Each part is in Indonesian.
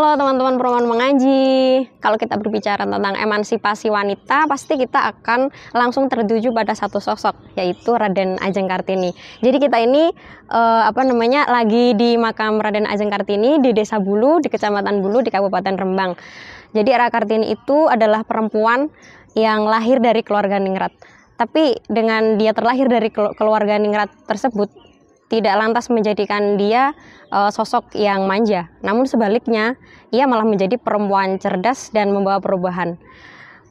Halo teman-teman Perempuan Mengaji. Kalau kita berbicara tentang emansipasi wanita, pasti kita akan langsung tertuju pada satu sosok, yaitu Raden Ajeng Kartini. Jadi kita ini lagi di makam Raden Ajeng Kartini di Desa Bulu, di Kecamatan Bulu, di Kabupaten Rembang. Jadi Ra Kartini itu adalah perempuan yang lahir dari keluarga ningrat. Tapi dengan dia terlahir dari keluarga ningrat tersebut, tidak lantas menjadikan dia sosok yang manja. Namun sebaliknya, ia malah menjadi perempuan cerdas dan membawa perubahan.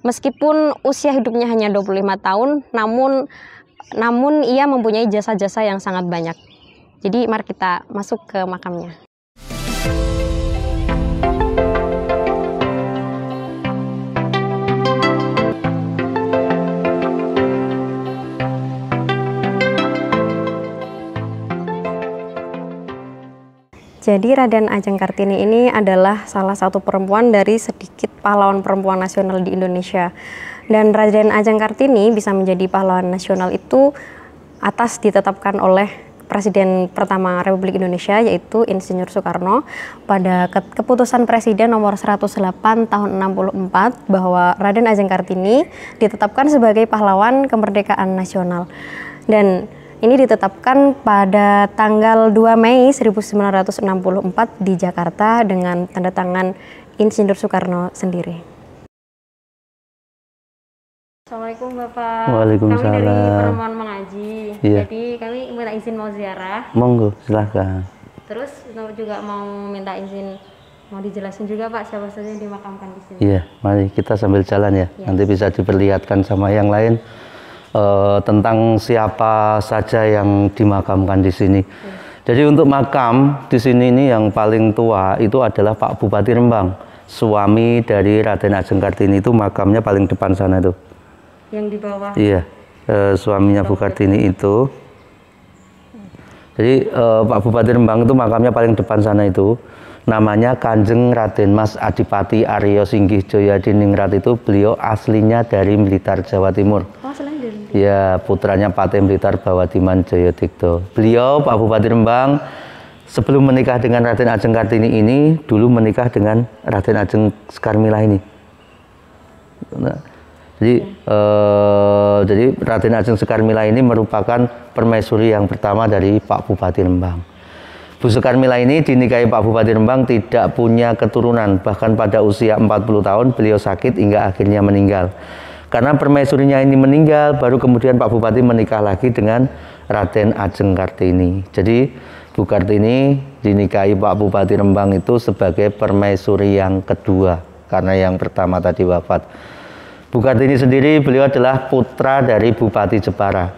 Meskipun usia hidupnya hanya 25 tahun, namun ia mempunyai jasa-jasa yang sangat banyak. Jadi mari kita masuk ke makamnya. Jadi Raden Ajeng Kartini ini adalah salah satu perempuan dari sedikit pahlawan perempuan nasional di Indonesia. Dan Raden Ajeng Kartini bisa menjadi pahlawan nasional itu atas ditetapkan oleh Presiden pertama Republik Indonesia, yaitu Insinyur Soekarno, pada keputusan Presiden nomor 108 tahun 64 bahwa Raden Ajeng Kartini ditetapkan sebagai pahlawan kemerdekaan nasional. Dan ini ditetapkan pada tanggal 2 Mei 1964 di Jakarta dengan tanda tangan Insinyur Soekarno sendiri. Assalamualaikum Bapak. Waalaikumsalam. Kami dari Perempuan Mengaji. Iya. Jadi kami minta izin mau ziarah. Monggo, silahkan. Terus juga mau minta izin, mau dijelasin juga Pak siapa saja yang dimakamkan di sini. Iya, mari kita sambil jalan ya. Nanti bisa diperlihatkan sama yang lain tentang siapa saja yang dimakamkan di sini. Jadi untuk makam di sini ini yang paling tua itu adalah Pak Bupati Rembang, suami dari Raden Ajeng Kartini, itu makamnya paling depan sana itu. Yang di bawah. Iya, suaminya Bu Kartini itu. Jadi Pak Bupati Rembang itu makamnya paling depan sana itu. Namanya Kanjeng Raden Mas Adipati Aryo Singgih Joyo Diningrat itu. Beliau aslinya dari Blitar, Jawa Timur. Oh, aslinya dari Blitar. Ya, putranya Patih Blitar Bawadiman Joyodigdo. Beliau Pak Bupati Rembang sebelum menikah dengan Raden Ajeng Kartini ini dulu menikah dengan Raden Ajeng Sekarmila ini. Nah, jadi Raden Ajeng Sekarmila ini merupakan permaisuri yang pertama dari Pak Bupati Rembang. Bu Sekarmila ini dinikahi Pak Bupati Rembang tidak punya keturunan, bahkan pada usia 40 tahun beliau sakit hingga akhirnya meninggal. Karena permaisurinya ini meninggal, baru kemudian Pak Bupati menikah lagi dengan Raden Ajeng Kartini. Jadi Bu Kartini dinikahi Pak Bupati Rembang itu sebagai permaisuri yang kedua, karena yang pertama tadi wafat. Bu Kartini sendiri beliau adalah putra dari Bupati Jepara.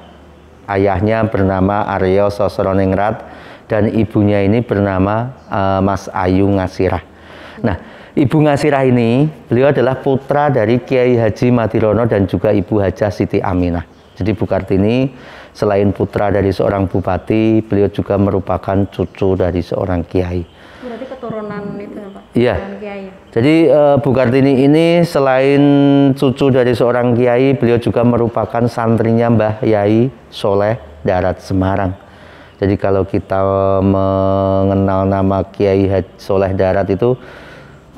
Ayahnya bernama Aryo Sosroningrat dan ibunya ini bernama Mas Ayu Ngasirah. Nah, Ibu Ngasirah ini beliau adalah putra dari Kiai Haji Madirono dan juga Ibu Hajah Siti Aminah. Jadi Bu Kartini selain putra dari seorang bupati, beliau juga merupakan cucu dari seorang kiai. Berarti keturunan itu Pak? Iya. Kiai. Jadi Bu Kartini ini selain cucu dari seorang kiai, beliau juga merupakan santrinya Mbah Yai Soleh Darat Semarang. Jadi kalau kita mengenal nama Kiai Haji Soleh Darat itu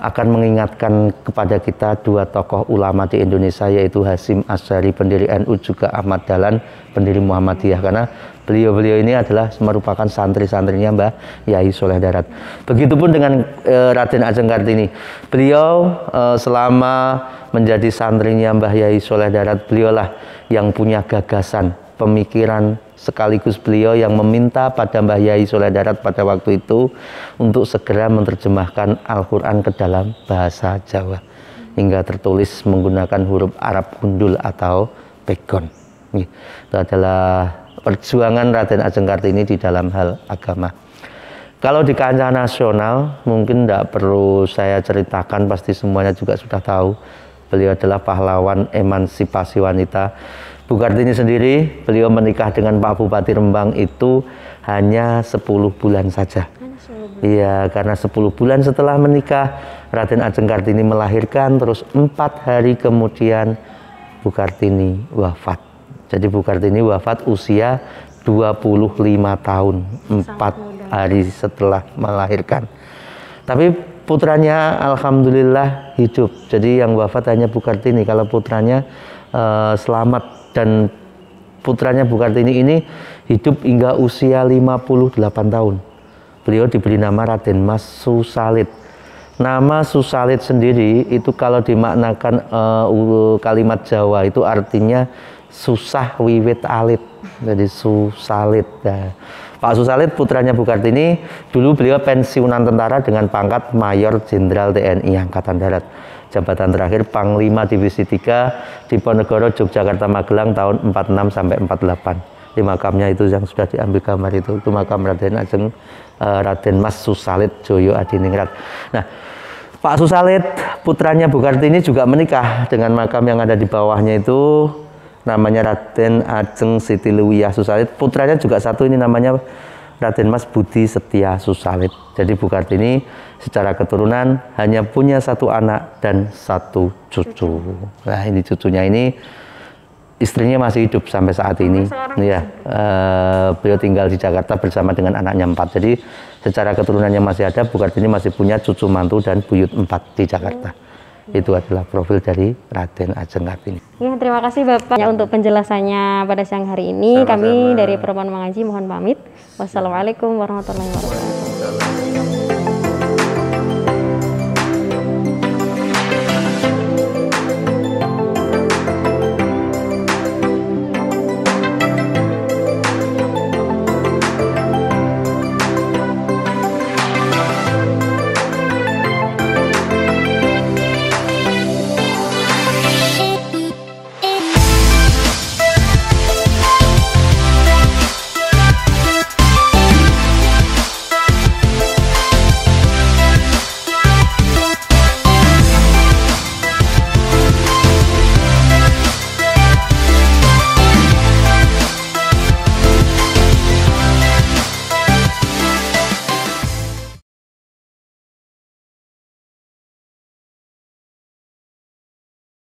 akan mengingatkan kepada kita dua tokoh ulama di Indonesia, yaitu Hasyim Asy'ari pendiri NU, juga Ahmad Dahlan pendiri Muhammadiyah, karena beliau-beliau ini adalah merupakan santri-santrinya Mbah Yai Soleh Darat. Begitupun dengan Raden Ajeng Kartini. Beliau selama menjadi santrinya Mbah Yai Soleh Darat, beliaulah yang punya gagasan, pemikiran, sekaligus beliau yang meminta pada Mbah Yai Soleh Darat pada waktu itu untuk segera menerjemahkan Al-Quran ke dalam bahasa Jawa hingga tertulis menggunakan huruf Arab gundul atau pegon. Itu adalah perjuangan Raden Ajeng Kartini di dalam hal agama. Kalau di kancah nasional mungkin tidak perlu saya ceritakan, pasti semuanya juga sudah tahu. Beliau adalah pahlawan emansipasi wanita. Bu Kartini sendiri, beliau menikah dengan Pak Bupati Rembang itu hanya 10 bulan saja. Iya, karena 10 bulan setelah menikah, Raden Ajeng Kartini melahirkan, terus 4 hari kemudian Bu Kartini wafat. Jadi Bu Kartini wafat usia 25 tahun, 4 hari setelah melahirkan. Tapi putranya alhamdulillah hidup. Jadi yang wafat hanya Bu Kartini. Kalau putranya selamat, dan putranya Bu Kartini ini hidup hingga usia 58 tahun. Beliau diberi nama Raden Mas Susalit. Nama Susalit sendiri itu kalau dimaknakan kalimat Jawa itu artinya susah wiwit alit. Jadi Susalit. Nah, Pak Susalit putranya Bu Kartini, dulu beliau pensiunan tentara dengan pangkat Mayor Jenderal TNI Angkatan Darat. Jabatan terakhir Panglima Divisi 3 Diponegoro, Yogyakarta, Magelang tahun 46 sampai 48. Di makamnya itu yang sudah diambil gambar itu makam Raden Ajeng Raden Mas Susalit Joyo Adiningrat. Nah, Pak Susalit putranya Bu Kartini juga menikah dengan makam yang ada di bawahnya itu, namanya Raden Ajeng Siti Luwiyah Susalit. Putranya juga satu ini namanya Raden Mas Budi Setia Susalit. Jadi Bu Kartini secara keturunan hanya punya satu anak dan satu cucu. Nah, ini cucunya ini istrinya masih hidup sampai saat ini. Ya, beliau tinggal di Jakarta bersama dengan anaknya 4. Jadi secara keturunannya masih ada. Bu Kartini masih punya cucu mantu dan buyut 4 di Jakarta. Itu adalah profil dari Raden Ajeng Kartini. Ya, terima kasih Bapak untuk penjelasannya pada siang hari ini. Kami dari Perempuan Mengaji mohon pamit. Wassalamualaikum warahmatullahi wabarakatuh.